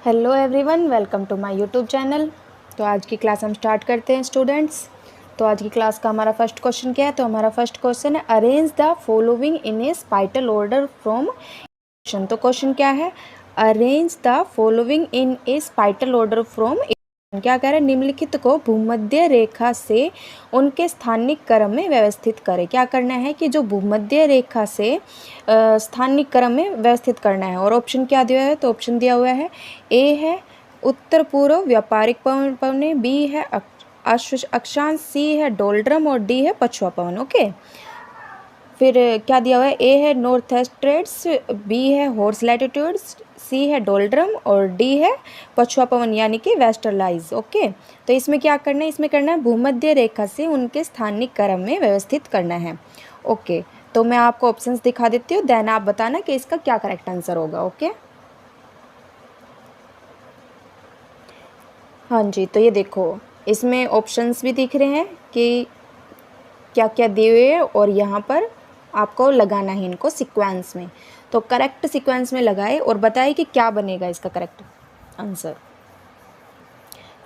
Hello everyone, welcome to my YouTube channel. तो आज की क्लास हम स्टार्ट करते हैं स्टूडेंट्स। तो आज की क्लास का हमारा फर्स्ट क्वेश्चन क्या है? तो हमारा फर्स्ट क्वेश्चन है arrange the following in a spatial order from. तो क्वेश्चन क्या है? Arrange the following in a spatial order from. क्या कह रहा है? निम्नलिखित को भूमध्य रेखा से उनके स्थानिक क्रम में व्यवस्थित करें। क्या करना है कि जो भूमध्य रेखा से स्थानिक क्रम में व्यवस्थित करना है। और ऑप्शन क्या दिया है? तो ऑप्शन दिया हुआ है ए है उत्तर पूर्व व्यापारिक पवने, बी है अक्षांश, सी है डोल्ड्रम और डी है पछुआ पवन। ओके, फिर क्या दिया हुआ है? ए है नॉर्थ ईस्ट ट्रेड्स, बी है हॉर्स लैटिट्यूड्स, सी है डोल्ड्रम और डी है पछुआ पवन यानी कि वेस्टर्लाइज। ओके, तो इसमें क्या करना है? इसमें करना है भूमध्य रेखा से उनके स्थानिक क्रम में व्यवस्थित करना है। ओके, तो मैं आपको ऑप्शंस दिखा देती हूँ, देन आप बताना कि इसका क्या करेक्ट आंसर होगा। ओके, हाँ जी, तो ये देखो, इसमें ऑप्शंस भी दिख रहे हैं कि क्या क्या दिए हुए हैं और यहाँ पर आपको लगाना है इनको सीक्वेंस में। तो करेक्ट सीक्वेंस में लगाए और बताए कि क्या बनेगा इसका करेक्ट आंसर।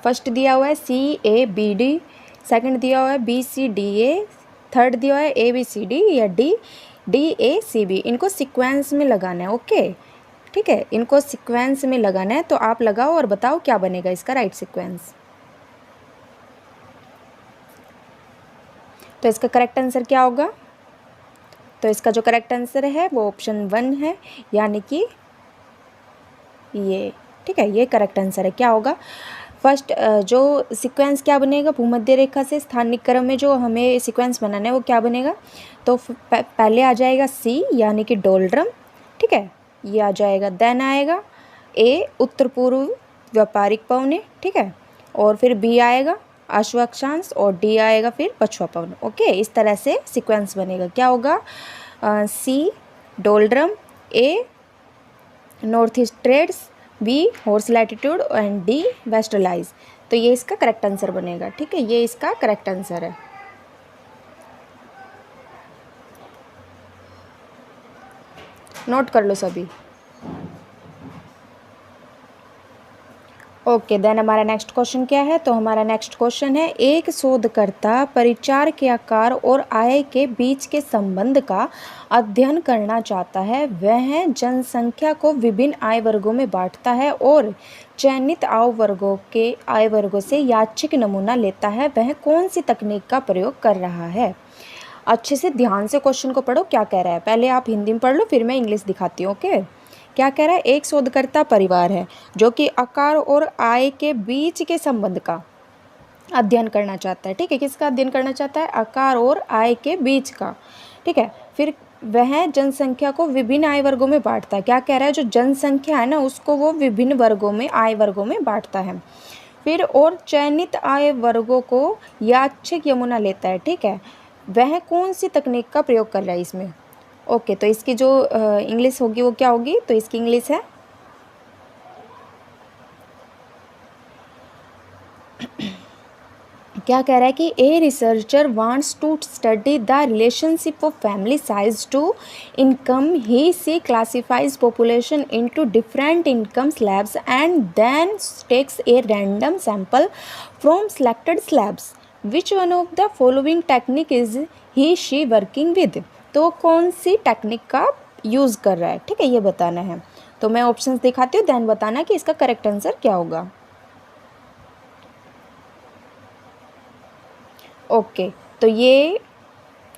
फर्स्ट दिया हुआ है C A B D, second दिया हुआ है B C D A, third दिया हुआ है ए बी सी डी या D D A C B. इनको सीक्वेंस में लगाना है। ओके, ठीक है, इनको सीक्वेंस में लगाना है। तो आप लगाओ और बताओ क्या बनेगा इसका राइट सीक्वेंस। तो इसका करेक्ट आंसर क्या होगा? तो इसका जो करेक्ट आंसर है वो ऑप्शन 1 है, यानी कि ये। ठीक है, ये करेक्ट आंसर है। क्या होगा फर्स्ट जो सीक्वेंस क्या बनेगा भूमध्य रेखा से स्थानिक क्रम में जो हमें सीक्वेंस बनाना है वो क्या बनेगा? तो पहले आ जाएगा सी यानी कि डोल्ड्रम। ठीक है, ये आ जाएगा। देन आएगा ए उत्तर पूर्व व्यापारिक पवने। ठीक है, और फिर बी आएगा अश्वाक्षांश और डी आएगा फिर पछुआ पवन। ओके, इस तरह से सीक्वेंस बनेगा। क्या होगा? C doldrum, A north east trades, B horse latitude and D westerlies. तो ये इसका करेक्ट आंसर बनेगा। ठीक है, ये इसका करेक्ट आंसर है। नोट कर लो सभी। ओके, देन हमारा नेक्स्ट क्वेश्चन क्या है? तो हमारा नेक्स्ट क्वेश्चन है एक शोधकर्ता परिचार के आकार और आय के बीच के संबंध का अध्ययन करना चाहता है। वह जनसंख्या को विभिन्न आय वर्गों में बांटता है और चयनित आय वर्गों से यादृच्छिक नमूना लेता है। वह कौन सी तकनीक का प्रयोग कर रहा है? अच्छे से ध्यान से क्वेश्चन को पढ़ो, क्या कह रहा है। पहले आप हिंदी में पढ़ लो, फिर मैं इंग्लिश दिखाती हूँ। ओके, क्या कह रहा है? एक शोधकर्ता परिवार है जो कि आकार और आय के बीच के संबंध का अध्ययन करना चाहता है। ठीक है, किसका अध्ययन करना चाहता है? आकार और आय के बीच का। ठीक है, फिर वह जनसंख्या को विभिन्न आय वर्गों में बांटता है। क्या कह रहा है? जो जनसंख्या है ना, उसको वो विभिन्न वर्गों में, आय वर्गों में बांटता है। फिर और चयनित आय वर्गों को यादृच्छिक नमूना लेता है। ठीक है, वह कौन सी तकनीक का प्रयोग कर रहा है इसमें? ओके, तो इसकी जो इंग्लिश होगी वो क्या होगी? तो इसकी इंग्लिश है क्या कह रहा है कि a researcher wants to study the relationship of family size to income. He she classifies population into different income slabs and then takes a random sample from selected slabs. Which one of the following technique is he she working with? तो कौन सी technique का use कर रहा है? ठीक है, ये बताना है। तो मैं ऑप्शंस दिखाती हूँ, देन बताना कि इसका करेक्ट आंसर क्या होगा। ओके, तो ये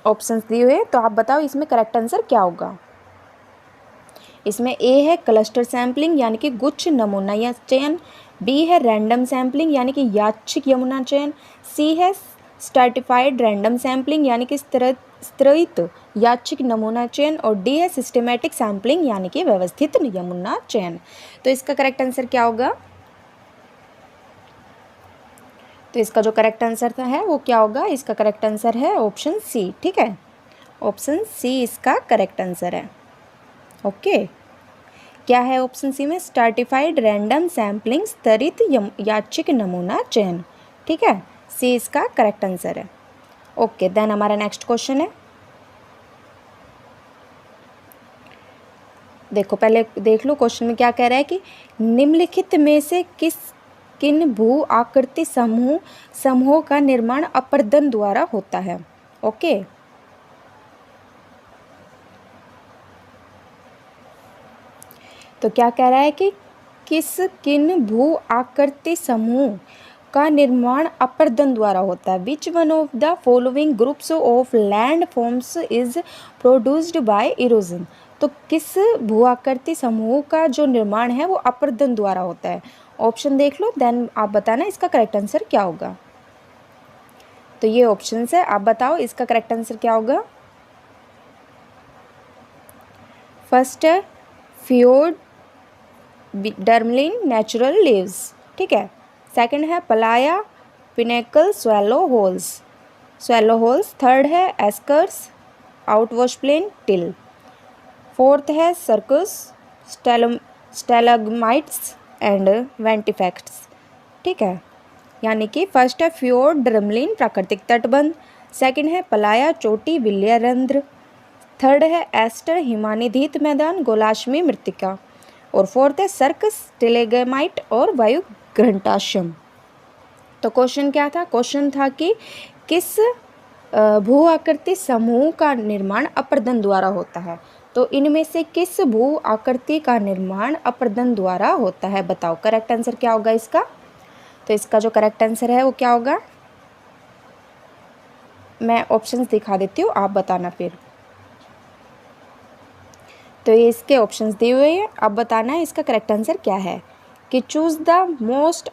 ऑप्शंस दिए हुए, तो आप बताओ इसमें करेक्ट आंसर क्या होगा। इसमें ए है क्लस्टर सैम्पलिंग यानी कि गुच्छ नमूना या चयन, बी है रैंडम सैम्पलिंग यानी कि यादृच्छिक नमूना चयन, सी है स्ट्रैटिफाइड रैंडम सैम्पलिंग यानी कि स्तरित यादृच्छिक नमूना चयन, और डी है सिस्टमेटिक सैम्पलिंग यानी कि व्यवस्थित नमूना चयन। तो इसका करेक्ट आंसर क्या होगा? तो इसका जो करेक्ट आंसर है वो क्या होगा? इसका करेक्ट आंसर है ऑप्शन सी। ठीक है, ऑप्शन सी इसका करेक्ट आंसर है। ओके, क्या है ऑप्शन सी में? स्ट्रैटिफाइड रैंडम सैम्पलिंग स्तरित यादृच्छिक नमूना चयन। ठीक है, सी इसका करेक्ट आंसर है। ओके, देन हमारा नेक्स्ट क्वेश्चन है देखो पहले देख लो क्वेश्चन में क्या कह रहा है कि निम्नलिखित में से किन भू आकृति समूहों का निर्माण अपरदन द्वारा होता है। ओके, तो क्या कह रहा है कि किन भू आकृति समूह का निर्माण अपरदन द्वारा होता है। विच one of the following groups of land forms is produced by erosion. तो किस भू आकृति समूह का जो निर्माण है वो अपरदन द्वारा होता है। ऑप्शन देख लो, देन आप बताना इसका करेक्ट आंसर क्या होगा। तो ये ऑप्शन है, आप बताओ इसका करेक्ट आंसर क्या होगा। फर्स्ट है फ्योर्ड डर्मलिन नेचुरल लीव्स, ठीक है। सेकंड है पलाया पिनेकल स्वेलो होल्स। थर्ड है एस्कर्स आउटवॉश प्लेन टिल। फोर्थ है सर्कस स्टेलाग्माइट्स एंड वेंटिफेक्ट्स, ठीक है। यानी कि फर्स्ट है फ्योर्ड ड्रमलिन प्राकृतिक तटबंध, सेकंड है पलाया चोटी विलयरंध्र, थर्ड है एस्टर हिमानिधित मैदान गोलाश्मी मृत्तिका, और फोर्थ है सर्कस स्टेलेगमाइट और वायु घृंटाश्यम। तो क्वेश्चन क्या था, क्वेश्चन था कि किस भू आकृति समूह का निर्माण अपरदन द्वारा होता है। तो इनमें से किस भू आकृति का निर्माण अपरदन द्वारा होता है, बताओ करेक्ट आंसर क्या होगा इसका। तो इसका जो करेक्ट आंसर है वो क्या होगा, मैं ऑप्शंस दिखा देती हूँ, आप बताना फिर। तो ये इसके ऑप्शंस दिए हुए हैं, अब बताना है इसका करेक्ट आंसर क्या है। कि choose the most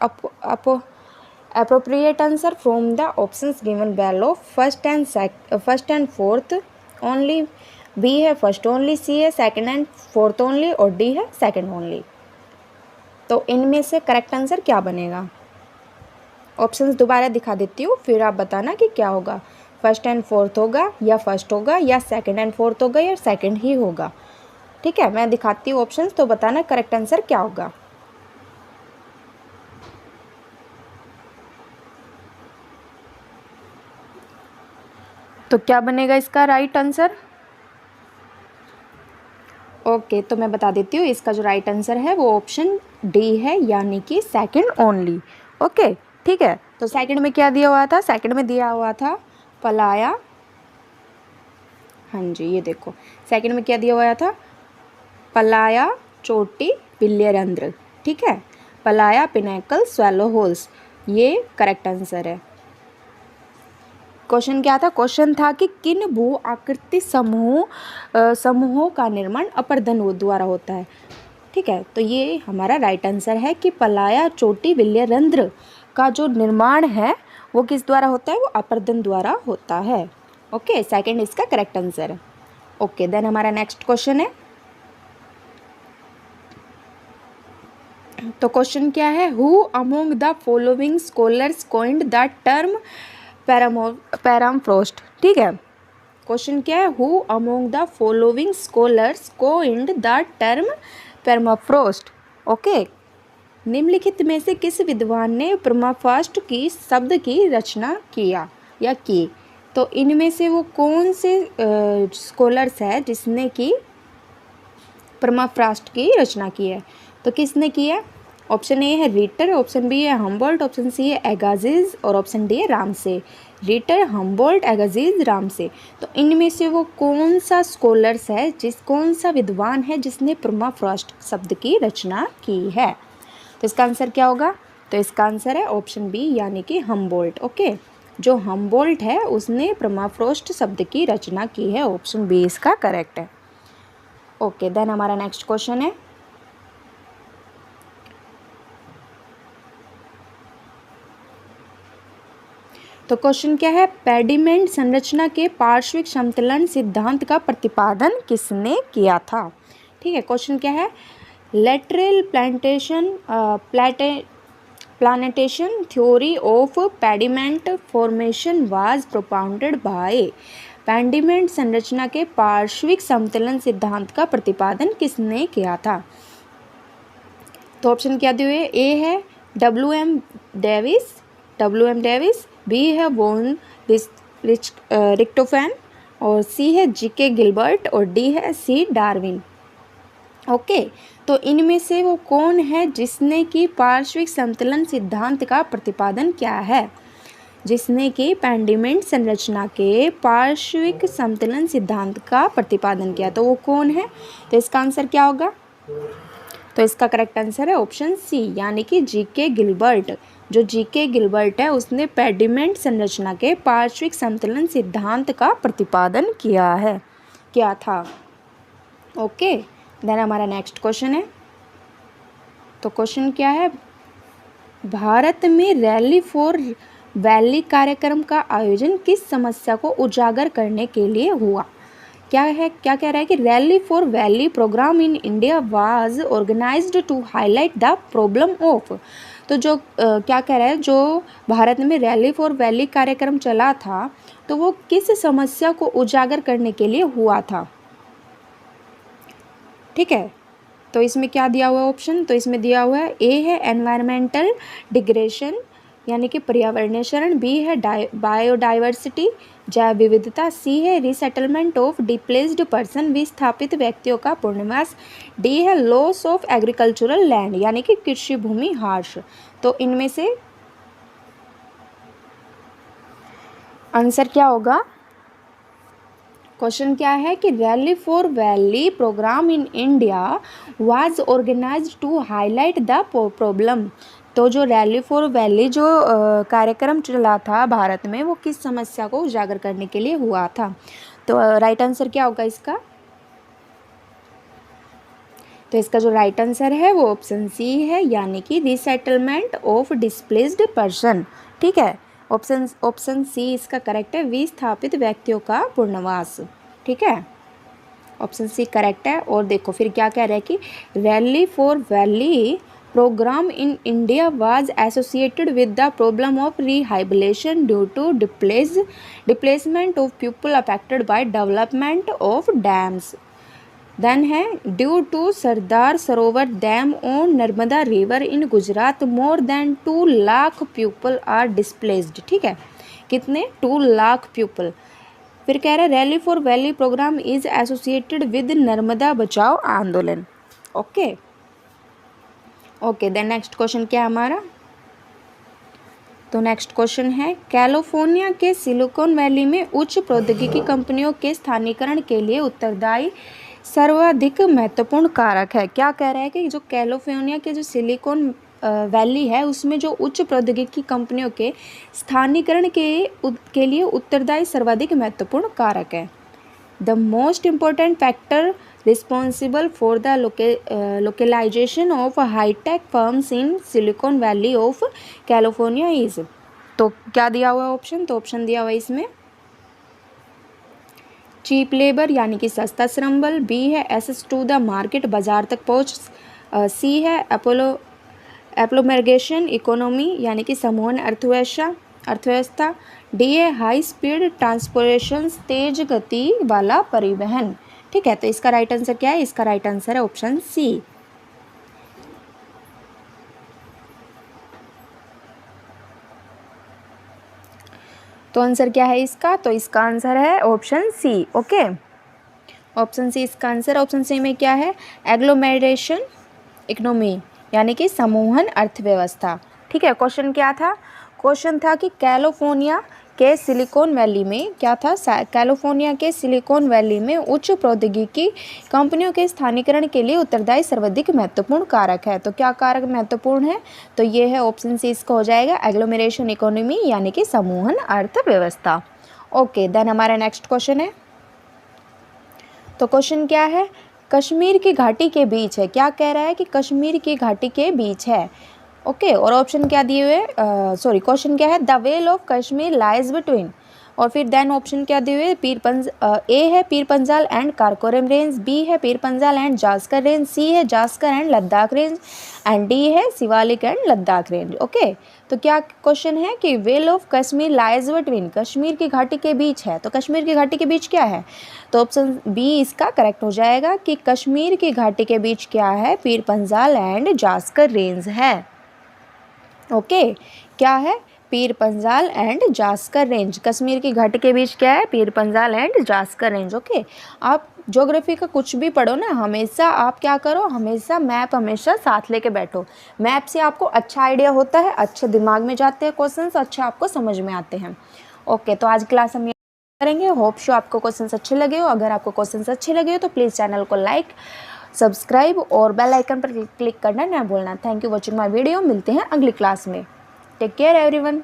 appropriate answer from the options given below। First and fourth only, B है फर्स्ट ओनली, सी है सेकंड एंड फोर्थ ओनली, और डी है सेकंड ओनली। तो इनमें से करेक्ट आंसर क्या बनेगा। ऑप्शंस दोबारा दिखा देती हूँ, फिर आप बताना कि क्या होगा। फर्स्ट एंड फोर्थ होगा, या फर्स्ट होगा, या सेकंड एंड फोर्थ होगा, या सेकंड ही होगा, ठीक है। मैं दिखाती हूँ ऑप्शंस, तो बताना करेक्ट आंसर क्या होगा। तो क्या बनेगा इसका राइट आंसर। ओके, तो मैं बता देती हूँ इसका जो राइट आंसर है वो ऑप्शन डी है, यानी कि सेकंड ओनली। ओके, ठीक है। तो सेकंड में क्या दिया हुआ था, सेकंड में दिया हुआ था पलाया, हाँ जी ये देखो सेकंड में क्या दिया हुआ था, पलाया चोटी विलयरंध्र, ठीक है। पलाया पिनेकल स्वेलो होल्स, ये करेक्ट आंसर है। क्वेश्चन क्या था, क्वेश्चन था कि किन भू आकृति समूहों का निर्माण अपरदन द्वारा होता है, ठीक है। तो ये हमारा राइट आंसर है कि पलाया चोटी विलयरंध्र का जो निर्माण है वो किस द्वारा होता है, वो अपरदन द्वारा होता है। ओके, सेकंड इसका करेक्ट आंसर है। ओके, देन हमारा नेक्स्ट क्वेश्चन है। तो क्वेश्चन क्या है, who among the following scholars coined the term permafrost, ठीक है। क्वेश्चन क्या है, who among the following scholars coined the term permafrost. Okay, निम्नलिखित में से किस विद्वान ने परमाफ्रोस्ट की शब्द की रचना किया या की। तो इनमें से वो कौन से स्कॉलर्स है जिसने की परमाफ्रोस्ट की रचना की है। तो किसने की है, ऑप्शन ए है रीटर, ऑप्शन बी है हम्बोल्ट, ऑप्शन सी है एगाजिज, और ऑप्शन डी है Ramsay. Ritter, Humboldt, Agassiz, Ramsay. तो इनमें से वो कौन सा स्कॉलर्स है, कौन सा विद्वान है जिसने परमाफ्रोस्ट शब्द की रचना की है। तो इसका आंसर क्या होगा, तो इसका आंसर है ऑप्शन बी, यानी कि हम्बोल्ट। ओके, जो हम्बोल्ट है उसने परमाफ्रोस्ट शब्द की रचना की है, ऑप्शन बी इसका करेक्ट है। ओके, देन हमारा नेक्स्ट क्वेश्चन है। तो क्वेश्चन क्या है, पेडिमेंट संरचना के पार्श्विक समतलन सिद्धांत का प्रतिपादन किसने किया था। ठीक है, क्वेश्चन क्या है, lateral plantation theory of pediment formation was propounded bye. Pediment संरचना के पार्श्विक समतलन सिद्धांत का प्रतिपादन किसने किया था। तो ऑप्शन क्या दिए हुए, ए है डब्ल्यू एम डेविस, बी है वॉन रिक्टोफैन, और सी है जीके गिलबर्ट, और डी है सी डार्विन। ओके, तो इनमें से वो कौन है जिसने कि पार्श्विक समतलन सिद्धांत का प्रतिपादन किया है? जिसने कि पेंडिमेंट संरचना के पार्श्विक समतलन सिद्धांत का प्रतिपादन किया, तो वो कौन है? तो इसका आंसर क्या होगा? तो इसका करेक्ट आंसर है ऑप्शन सी, यानी कि जीके गिलबर्ट। जो जीके गिलबर्ट है उसने पेंडिमेंट संरचना के पार्श्विक समतलन सिद्धांत का प्रतिपादन किया था। ओके, देन हमारा नेक्स्ट क्वेश्चन है। तो क्वेश्चन क्या है? भारत में रैली फॉर वैली कार्यक्रम का आयोजन किस समस्या को उजागर करने के लिए हुआ? क्या कह रहा है कि rally for valley programme in India was organised to highlight the problem of. तो जो क्या कह रहा है, जो भारत में रैली फॉर वैली कार्यक्रम चला था तो वो किस समस्या को उजागर करने के लिए हुआ था? ठीक है, तो इसमें क्या दिया हुआ है ऑप्शन? तो इसमें दिया हुआ है, ए है एनवायरमेंटल डिग्रेडेशन यानी कि पर्यावरणीय क्षरण, बी है बायोडाइवर्सिटी जैव विविधता, सी है रीसेटलमेंट ऑफ डिप्लेस्ड पर्सन विस्थापित व्यक्तियों का पुनर्वास, डी है लॉस ऑफ एग्रीकल्चरल लैंड यानी कि कृषि भूमि ह्रास। तो इनमें से आंसर क्या होगा? क्वेश्चन क्या है कि rally for valley programme in India was organised to highlight the problem. तो जो रैली फॉर वैली जो कार्यक्रम चला था भारत में वो किस समस्या को उजागर करने के लिए हुआ था? तो राइट आंसर क्या होगा इसका? तो इसका जो राइट आंसर है वो ऑप्शन सी है, यानी कि रीसेटलमेंट ऑफ डिस्प्लेस्ड पर्सन। ठीक है, ऑप्शन सी इसका करेक्ट है, विस्थापित व्यक्तियों का पुनर्वास। ठीक है, ऑप्शन सी करेक्ट है। और देखो फिर क्या कह रहा है कि rally for valley programme in India was associated with the problem of rehabilitation due to displacement of people affected by development of dams. Then है due to Sardar Sarovar dam on Narmada river in Gujarat more than 2 lakh people are displaced. ठीक है, कितने? 2 lakh people. फिर कह रहा है rally for valley programme is associated with Narmada Bachao Andolan. Okay okay, then next question क्या है हमारा? तो नेक्स्ट क्वेश्चन है, कैलिफोर्निया के सिलिकॉन वैली में उच्च प्रौद्योगिकी कंपनियों के स्थानीकरण के लिए उत्तरदायी सर्वाधिक महत्वपूर्ण कारक है। क्या कह रहा है कि जो कैलिफोर्निया के जो सिलिकॉन वैली है उसमें जो उच्च प्रौद्योगिकी कंपनियों के स्थानीकरण के लिए उत्तरदायी सर्वाधिक महत्वपूर्ण कारक है। The most important factor responsible for the localisation of high tech firms in Silicon Valley of California is. तो क्या दिया हुआ ऑप्शन? तो ऑप्शन दिया हुआ है इसमें चीप लेबर यानी कि सस्ता श्रम बल, बी है एक्सेस टू द मार्केट बाजार तक पहुँच, सी है एप्लोमेगेशन इकोनॉमी यानी कि समूहन अर्थव्यवस्था, डी है हाई स्पीड ट्रांसपोर्टेशन तेज गति वाला परिवहन। ठीक है, तो इसका राइट आंसर क्या है? इसका राइट आंसर है ऑप्शन सी। तो आंसर क्या है इसका? तो इसका आंसर है option C. Okay, option C इसका आंसर। ऑप्शन सी में क्या है? एग्लोमेरेशन इकोनॉमी यानी कि समूहन अर्थव्यवस्था। ठीक है, क्वेश्चन क्या था? क्वेश्चन था कि कैलिफोर्निया के सिलिकॉन वैली में क्या था? कैलिफोर्निया के सिलिकॉन वैली में उच्च प्रौद्योगिकी कंपनियों के स्थानीकरण के लिए उत्तरदायी सर्वाधिक महत्वपूर्ण कारक है। तो क्या कारक महत्वपूर्ण है? तो ये है ऑप्शन सी इसका हो जाएगा एग्लोमेरेशन इकोनॉमी यानी कि समूहन अर्थव्यवस्था। ओके, देन हमारा नेक्स्ट क्वेश्चन है। तो क्वेश्चन क्या है? कश्मीर की घाटी के बीच है। क्या कह रहा है कि कश्मीर की घाटी के बीच है। ओके, और ऑप्शन क्या दिए हुए? क्वेश्चन क्या है? The well of Kashmir lies between, और फिर देन ऑप्शन क्या दिए हुए? ए है Pir Panjal and Karakoram range, B है Pir Panjal and Zanskar range, C है Zanskar and Ladakh range and D है Shivalik and Ladakh range. Okay, तो क्या क्वेश्चन है कि vale of Kashmir lies between, Kashmir की घाटी के बीच है। तो कश्मीर की घाटी के बीच क्या है? तो ऑप्शन बी इसका करेक्ट हो जाएगा कि कश्मीर की घाटी के बीच क्या है? पीर पंजाल एंड जास्कर रेंज है। ओके, क्या है? Pir Panjal and Zanskar range. कश्मीर की घाटी के बीच क्या है? Pir Panjal and Zanskar range. Okay, आप ज्योग्राफी का कुछ भी पढ़ो ना, हमेशा आप क्या करो, हमेशा मैप हमेशा साथ लेके बैठो। मैप से आपको अच्छा आइडिया होता है, अच्छे दिमाग में जाते हैं क्वेश्चंस, अच्छे आपको समझ में आते हैं। ओके, तो आज क्लास हम करेंगे। होप शो आपको क्वेश्चंस अच्छे लगे हो। अगर आपको क्वेश्चंस अच्छे लगे हो तो प्लीज़ चैनल को लाइक, सब्सक्राइब और बेल आइकन पर क्लिक करना ना भूलना। Thank you watching my video. मिलते हैं अगली क्लास में। Take care everyone.